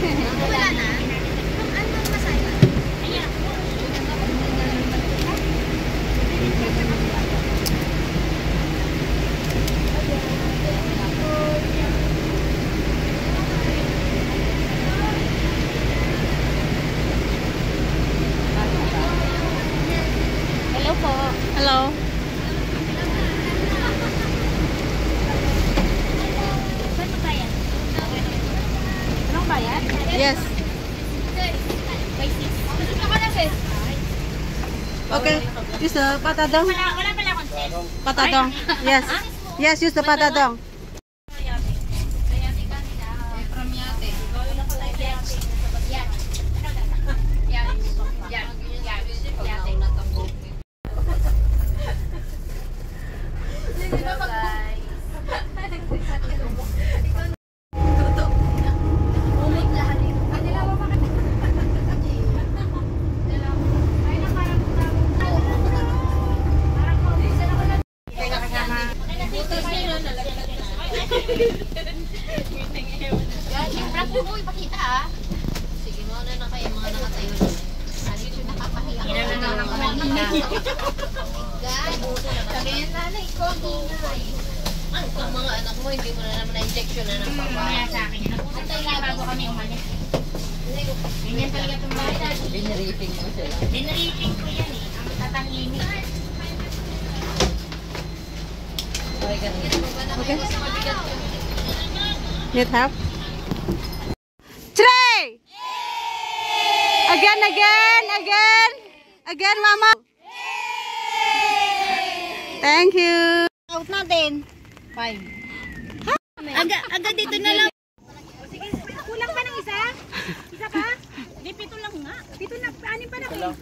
Wala na. Ano ang masaya? Ayan. Hello po. Hello. Saan magbayad? Anong bayad? Yes. By 6. Gusto ka na, sis? Okay. Use the patadong. Wala pala akong sis. Patadong. Yes. Yes, use the patadong. Uy, pakita ah. Sige, mauna na kayo mga nakatayo. Ano yung nakapahiya? Guys, sabihin nanay ko, ang mga anak mo, hindi mo na naman na-injection na ng papa. Kaya sa akin, antay nga bago kami umalis. Ganyan talaga itong bata. Binaripping mo siya. Binaripping ko yan eh. Ang tatangini. Okay. Need help? Three! Again, again, again! Again, Mama! Thank you! Out natin. 5. Agad dito na lang. Sige, kulang pa ng isa? Isa pa? Hindi, 7 lang nga. 7 na, 6 pa na kayo.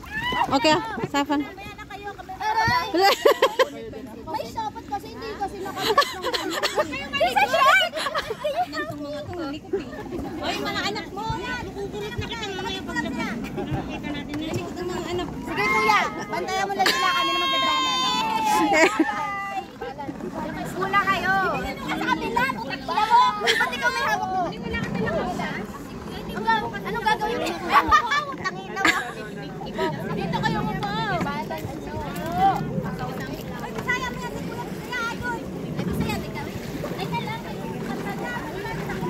Okay, Safan. Mamaya na kayo. May sapat kasi hindi kasi nakalabas ng Hoy, mga anak mo! Kukulit na kita mamaya paglabas. Nakakita natin na. Likod ng mga anak. Sige kuya, bantayan mo lang sila kami na magdadrama. Mula kayo. Sa kabila, putila mo. Ba't ikaw may hawak mo? Wala ka talang anong gagawin mo? Tangina mo. Dito kayo mo po.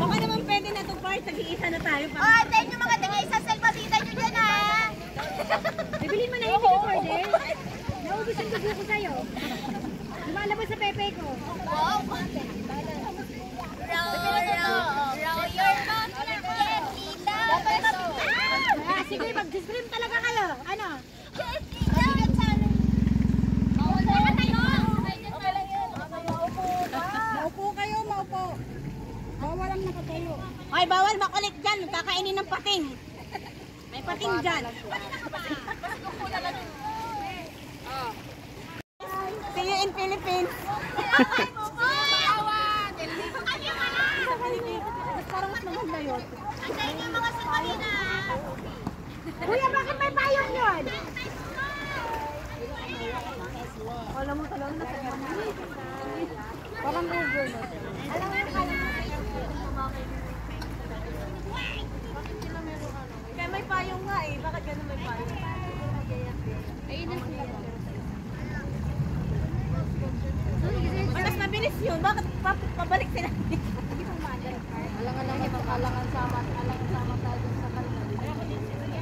Baka naman pwede na itong part, tag-iisa na tayo. Oh, tayo nyo mga tag-iisa, salpasita nyo dyan ha! Bibilin mo na yun dito, order. Naubos ang dugo ko sa'yo. Lumalabas sa pepe ko. Wow! Row your mouth, Ketita! Sige, mag-scream talaga kayo. Ano? Ketita! Maupo kayo, maupo. Bawal ang nakatayo. Ay, bawal makulit dyan. Kakainin ng pating. May pating dyan. See you in Philippines. Parang mas maganda yun. Antayin niyo mga salmarina. Kuya, bakit may payong yun? Alam mo talagang nasa gabi. Parang Google. Alam mo yung kalang. Kaya may payong nga eh. Bakit ganun may payong? Ayun na sila. Mas mabilis yun. Bakit pabalik sila? Alang-alang niya. Alangan sama tayo sa kanila.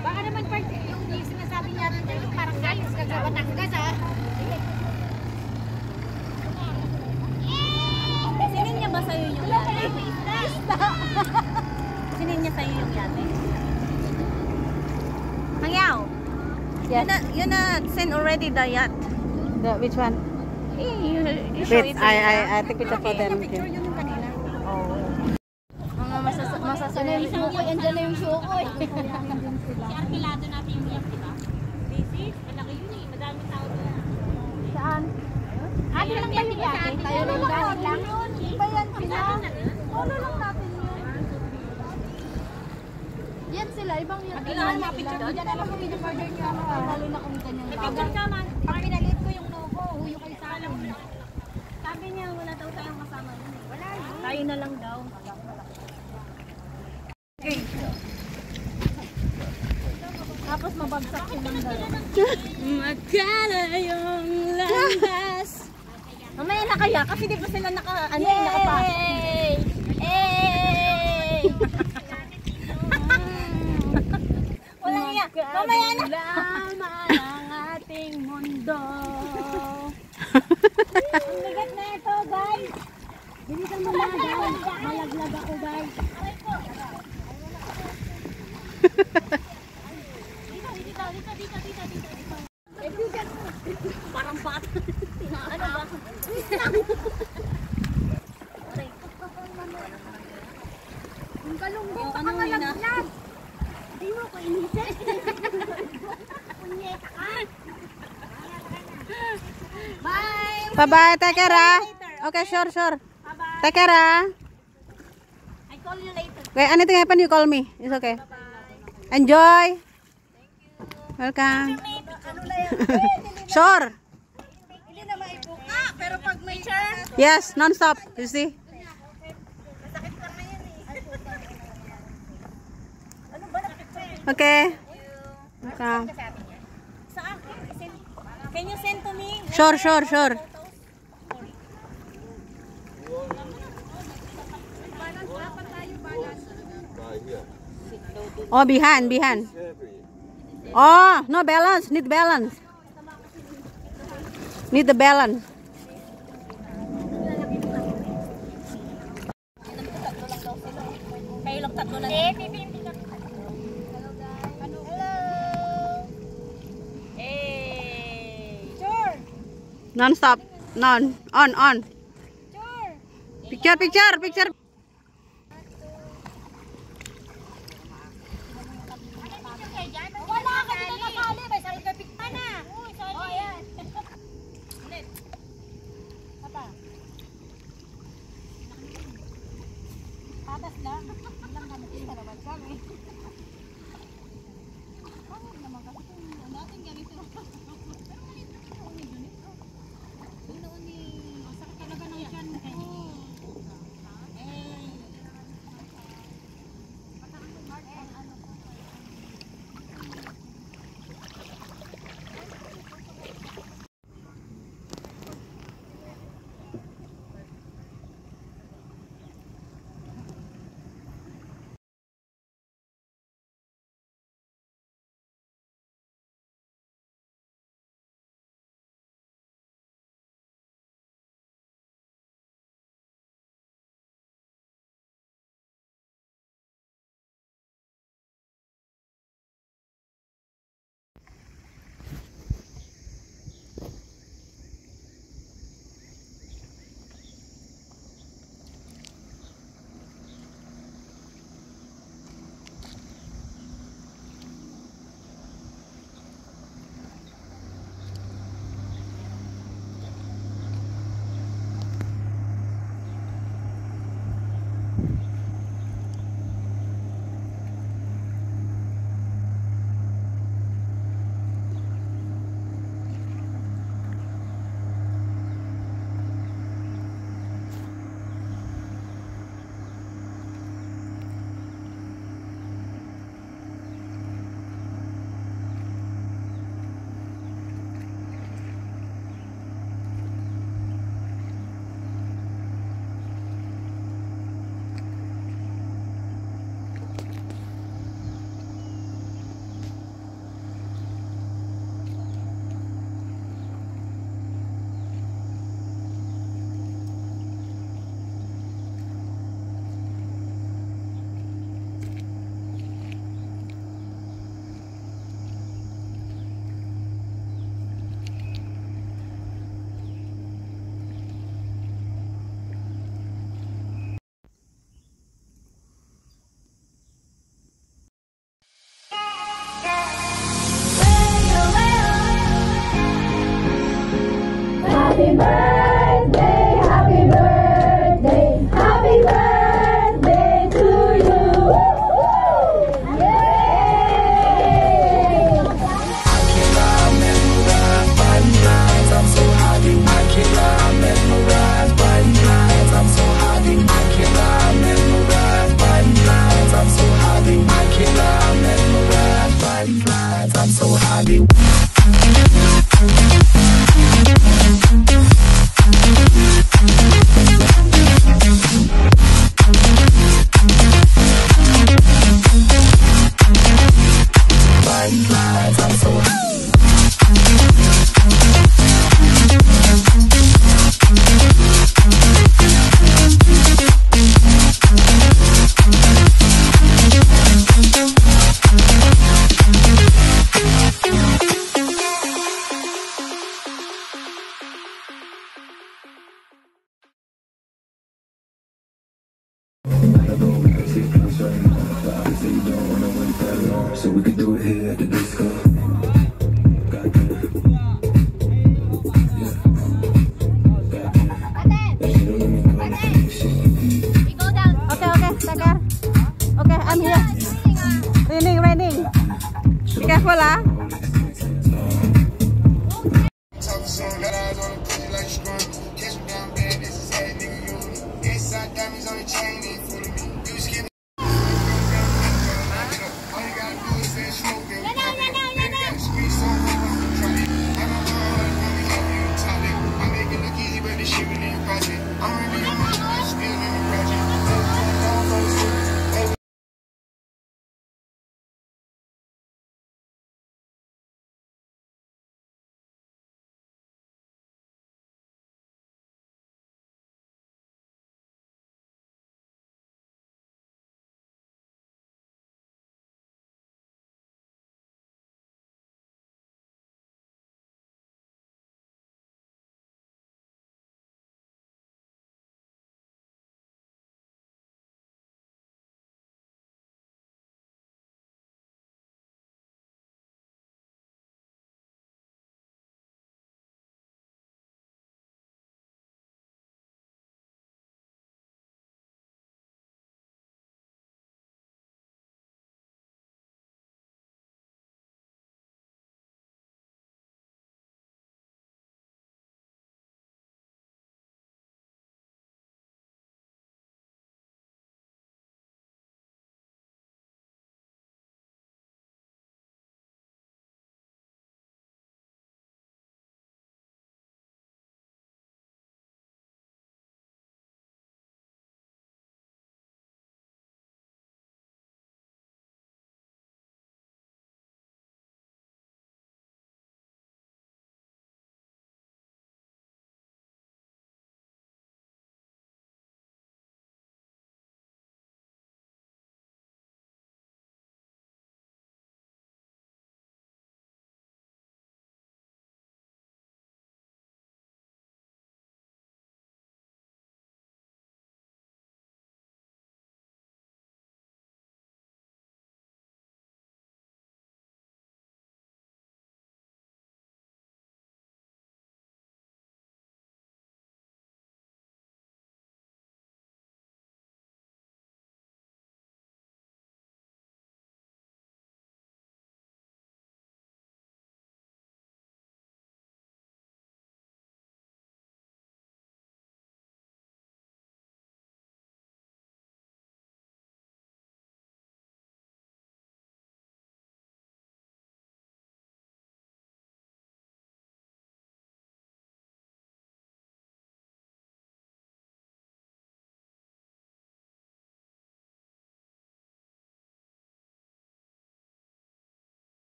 Baka naman part yung sinasabi niya rin yung parang galis ka sa Batangas ha. Sinin niya ba sa'yo yung yate? Sinin niya sa'yo yung yate? Hangyaw! Yes. You na send already the yacht. Which one? You show Wait, it. I take picture for them. Picture yun yung kanina. Oh. Mga masasanay yung sukoy. Andyan na yung sukoy. Si Arkilado natin yung yacht, diba? Busy? Malaki yun eh. Madaming tao doon. Saan? Ano lang yan yung yacht? Tayo lang gamit lang. Iba yan sila. Polo lang natin yun. Yan sila, ibang yacht. Kailangan mapicture mo dyan. Alam mo, in-order niyo ako. Lalo na kung kanyang tawag. Picture ka man. Pag pinalit ko yung logo, huyo kayo sa alam. Sabi niya, wala daw tayong kasama. Wala. Tayo na lang daw. Tapos mabagsak silang dalawa. Magkala yung landas. Mamaya na kaya kasi di ba sila nakapasok. Walang iya. Mamaya na. Laman ang ating mundo. Ang bigat na ito, guys. Bilisan mo na, guys. Malaglag ako, guys. Parang bata. Ano ba? Ang kalunggo ka ka malaglag. Hindi mo ko inisip. Punyeta ka. Bye! Bye-bye. Take care, ah. Okay, sure. Bye-bye. Take care, ah. I call you later. Okay, anything happen, you call me. It's okay. Enjoy. Welcome. Ano na yan? Sure. Hindi na maibuka, pero pag may turn, Yes, non-stop. You see? masakit lang na yan eh. Ano ba nakikita? Okay. Welcome. Sa akin, can you send to me? Sure. Oh, behind. Oh, no balance. Need balance. Need the balance. Kayo lang tatlo lang. Pipimpi kami. Hello guys. Hello. Hey. Sure. Non-stop. On. Sure. Picture. Wala ka dito nakali. May sarili ka pikta na. Uy, sorry. Oh, yan. Ulit. Apa? Patas lang. Ilang kami. Tarawan kami. Ano naman kasi kung natin ganito. Pero ganito na ganito. Doon ni sakit talaga ng tiyan. do it.